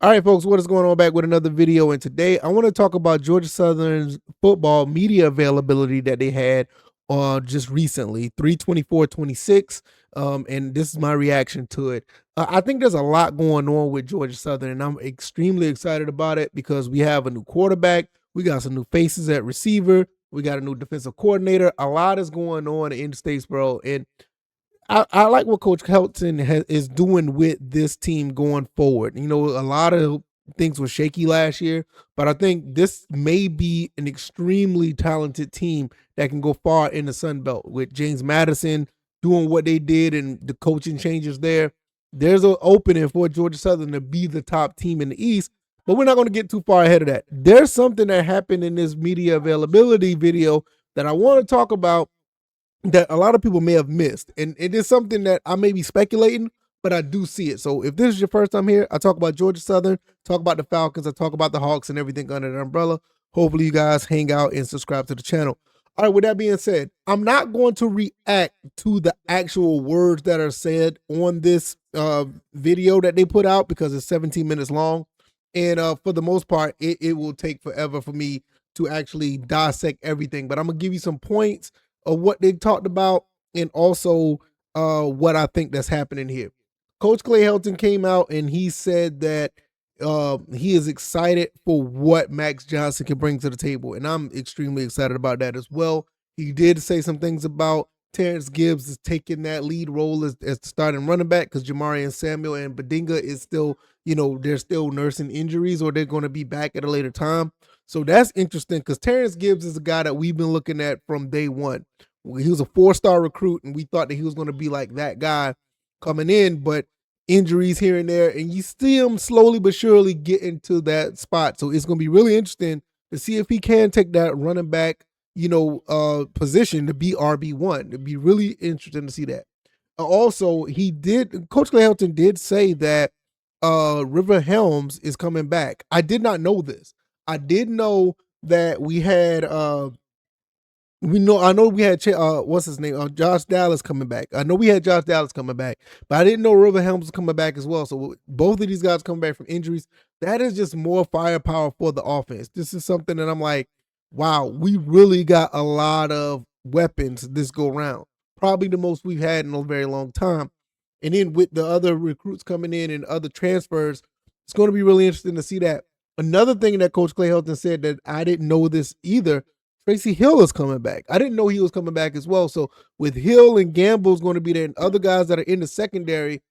All right, folks, what is going on? Back with another video, and today I want to talk about Georgia Southern's football media availability that they had just recently, 3/24/26, and this is my reaction to it. I think there's a lot going on with Georgia Southern, and I'm extremely excited about it because we have a new quarterback, we got some new faces at receiver, we got a new defensive coordinator. A lot is going on in Statesboro, and I like what Coach Helton is doing with this team going forward. You know, a lot of things were shaky last year, but I think this may be an extremely talented team that can go far in the Sun Belt with James Madison doing what they did and the coaching changes there. There's an opening for Georgia Southern to be the top team in the East, but we're not going to get too far ahead of that. There's something that happened in this media availability video that I want to talk about that a lot of people may have missed. And it is something that I may be speculating, but I do see it. So if this is your first time here, I talk about Georgia Southern, talk about the Falcons, I talk about the Hawks and everything under the umbrella. Hopefully you guys hang out and subscribe to the channel. All right, with that being said, I'm not going to react to the actual words that are said on this video that they put out because it's 17 minutes long. And for the most part, it will take forever for me to actually dissect everything. But I'm going to give you some points of what they talked about and also what I think that's happening here. Coach Clay Helton came out and he said that he is excited for what Max Johnson can bring to the table, and I'm extremely excited about that as well. He did say some things about Terrence Gibbs is taking that lead role as the starting running back because Jamarian Samuel and Badinga is still, they're still nursing injuries or they're going to be back at a later time. So that's interesting because Terrence Gibbs is a guy that we've been looking at from day one. He was a 4-star recruit, and we thought that he was going to be like that guy coming in, but injuries here and there, and you see him slowly but surely get into that spot. So it's going to be really interesting to see if he can take that running back, position to be RB1. It'd be really interesting to see that. Also, Coach Clay Helton did say that River Helms is coming back. I did not know this. I did know that we had I know we had what's his name? Josh Dallas coming back. I know we had Josh Dallas coming back, but I didn't know River Helms was coming back as well. So both of these guys coming back from injuries, that is just more firepower for the offense. This is something that I'm like, wow, we really got a lot of weapons this go round. Probably the most we've had in a very long time. And then with the other recruits coming in and other transfers, it's going to be really interesting to see that. Another thing that Coach Clay Helton said that I didn't know this either, Tracy Hill is coming back. I didn't know he was coming back as well. So with Hill and Gamble's going to be there and other guys that are in the secondary,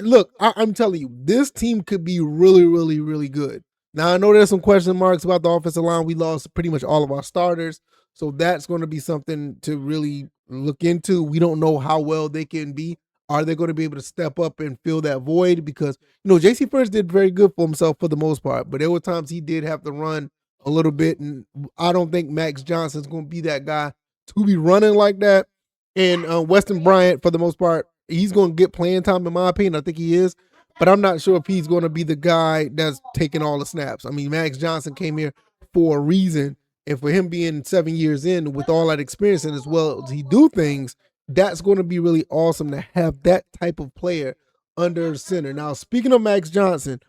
look, I'm telling you, this team could be really, really, really good. Now, I know there's some question marks about the offensive line. We lost pretty much all of our starters. So that's going to be something to really look into. We don't know how well they can be. Are they going to be able to step up and fill that void? Because, J.C. First did very good for himself for the most part, but there were times he did have to run a little bit, and I don't think Max Johnson's going to be that guy to be running like that. And Weston Bryant, for the most part, he's going to get playing time, in my opinion. I think he is, but I'm not sure if he's going to be the guy that's taking all the snaps. I mean, Max Johnson came here for a reason, and for him being 7 years in with all that experience and as well as he do things, that's going to be really awesome to have that type of player under center. Now, speaking of Max Johnson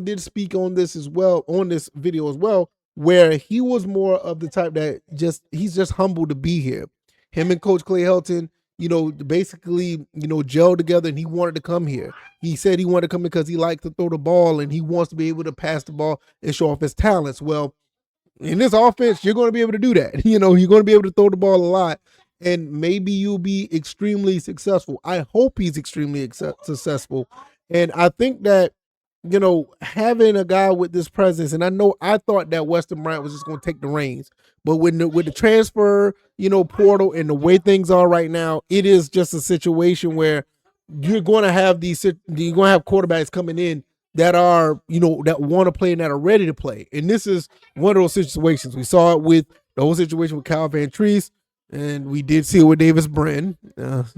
did speak on this as well, on this video as well, where he was more of the type that he's just humble to be here. Him and Coach Clay Helton, basically, gelled together, and he wanted to come here. He said he wanted to come because he likes to throw the ball and he wants to be able to pass the ball and show off his talents. Well, in this offense, you're going to be able to do that. You're going to be able to throw the ball a lot, and maybe you'll be extremely successful. I hope he's extremely successful. And I think that, having a guy with this presence, and I thought that Weston Bryant was just going to take the reins, but with the transfer, portal and the way things are right now, it is just a situation where you're going to have quarterbacks coming in that are, that want to play and that are ready to play. And this is one of those situations. We saw it with the whole situation with Kyle Van Treese, and we did see it with Davis Brin.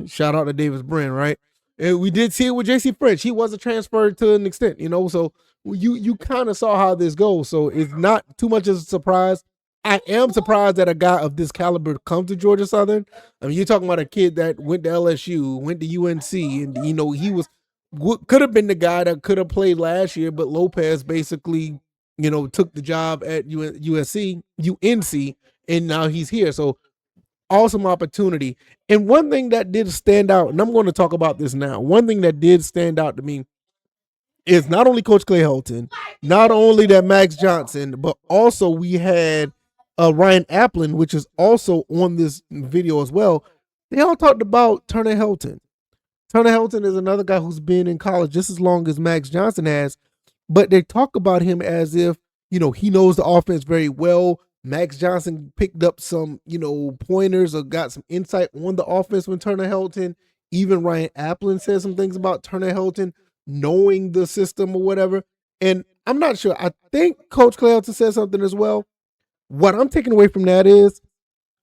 Shout out to Davis Brin, right? And we did see it with J.C. French. He was a transfer to an extent, so you kind of saw how this goes. So it's not too much of a surprise. I am surprised that a guy of this caliber comes to Georgia Southern. I mean, you're talking about a kid that went to LSU, went to UNC, and, he was could have been the guy that could have played last year, but Lopez basically, took the job at UNC, and now he's here. So awesome opportunity. And one thing that did stand out, and I'm going to talk about this now. One thing that did stand out to me is not only Coach Clay Helton, not only that Max Johnson, but also we had Ryan Applin, which is also on this video as well. They all talked about Turner Helton. Turner Helton is another guy who's been in college just as long as Max Johnson has, but they talk about him as if, he knows the offense very well. Max Johnson picked up some, pointers or got some insight on the offense when Turner Helton. Even Ryan Applin said some things about Turner Helton knowing the system or whatever. And I'm not sure. I think Coach Clay Helton said something as well. What I'm taking away from that is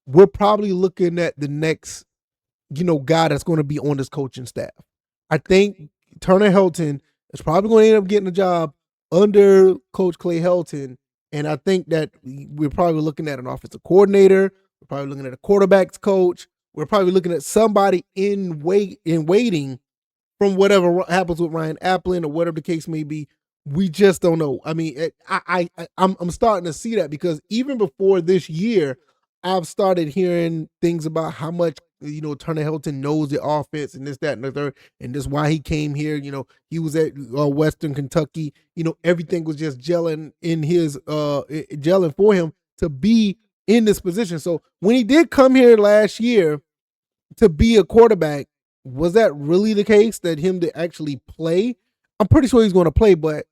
we're probably looking at the next guy that's going to be on this coaching staff. I think Turner Helton is probably going to end up getting a job under Coach Clay Helton. And I think that we're probably looking at an offensive coordinator. We're probably looking at a quarterback's coach. We're probably looking at somebody in waiting from whatever happens with Ryan Applin or whatever the case may be. We just don't know. I mean, I'm starting to see that because even before this year, I've started hearing things about how much Turner Helton knows the offense and this, that, and the third, and this why he came here. He was at Western Kentucky. Everything was just gelling in his gelling for him to be in this position. So when he did come here last year to be a quarterback, was that really the case that him to actually play? I'm pretty sure he's going to play, but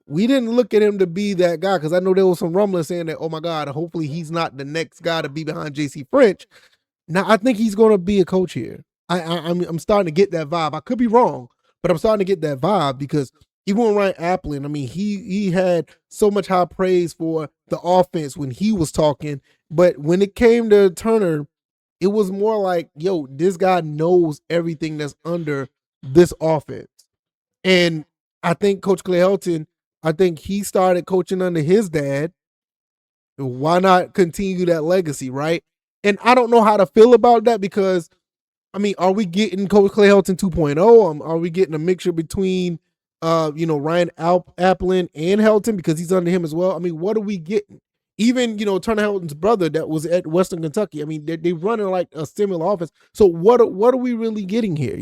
we didn't look at him to be that guy because I know there was some rumbling saying that, oh my God, hopefully he's not the next guy to be behind JC French. Now I think he's going to be a coach here. I'm starting to get that vibe. I could be wrong, but I'm starting to get that vibe because even with Ryan Applin, I mean, he had so much high praise for the offense when he was talking, but when it came to Turner, it was more like, yo, this guy knows everything that's under this offense. And I think Coach Clay Helton, I think he started coaching under his dad. Why not continue that legacy, right? And I don't know how to feel about that because, I mean, are we getting Coach Clay Helton 2.0? Are we getting a mixture between, Ryan Applin and Helton because he's under him as well? I mean, what are we getting? Even, Turner Helton's brother that was at Western Kentucky. I mean, they running like a similar offense. So what are we really getting here?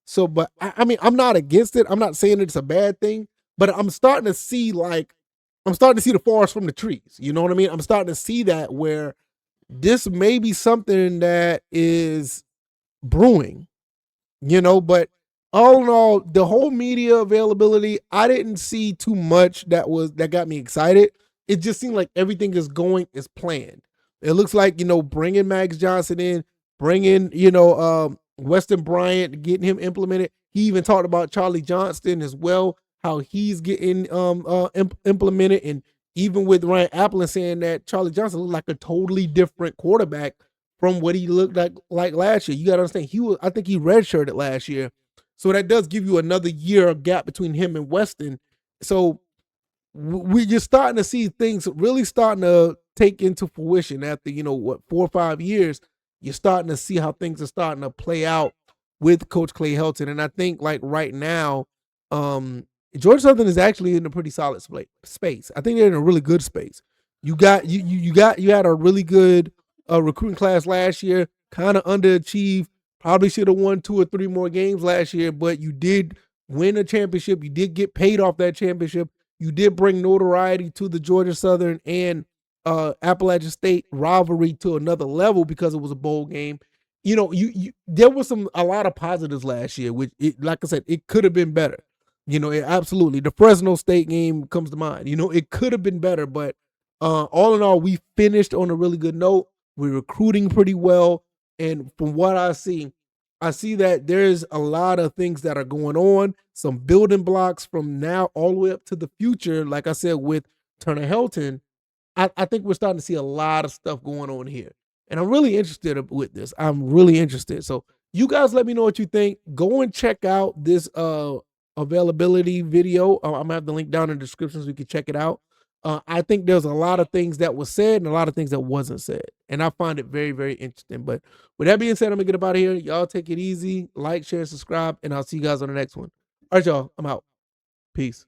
So, but I mean, I'm not against it. I'm not saying it's a bad thing, but I'm starting to see the forest from the trees. You know what I mean? I'm starting to see that where this may be something that is brewing, but all in all, the whole media availability, I didn't see too much that got me excited. It just seemed like everything is going as planned. It looks like, bringing Max Johnson in, bringing, Weston Bryant, getting him implemented. He even talked about Charlie Johnston as well, how he's getting implemented. And even with Ryan Applin saying that Charlie Johnson looked like a totally different quarterback from what he looked like last year. You got to understand, I think he redshirted last year. So that does give you another year of gap between him and Weston. So we're just starting to see things really starting to take into fruition after, 4 or 5 years. You're starting to see how things are starting to play out with Coach Clay Helton. And I think like right now, Georgia Southern is actually in a pretty solid space. I think they're in a really good space. You had a really good recruiting class last year, kind of underachieved. Probably should have won 2 or 3 more games last year, but you did win a championship. You did get paid off that championship. You did bring notoriety to the Georgia Southern and Appalachian State rivalry to another level because it was a bowl game. There was a lot of positives last year, which, like I said, it could have been better. Absolutely. The Fresno State game comes to mind. It could have been better, but all in all, we finished on a really good note. We're recruiting pretty well. And from what I see that there's a lot of things that are going on, some building blocks from now all the way up to the future. Like I said, with Turner Helton, I think we're starting to see a lot of stuff going on here. And I'm really interested with this. I'm really interested. So you guys let me know what you think. Go and check out this availability video. I'm gonna have the link down in the description so you can check it out. I think there's a lot of things that was said and a lot of things that wasn't said. And I find it very, very interesting. But with that being said, I'm gonna get up out of here. Y'all take it easy, like, share, subscribe, and I'll see you guys on the next one. All right, y'all. I'm out. Peace.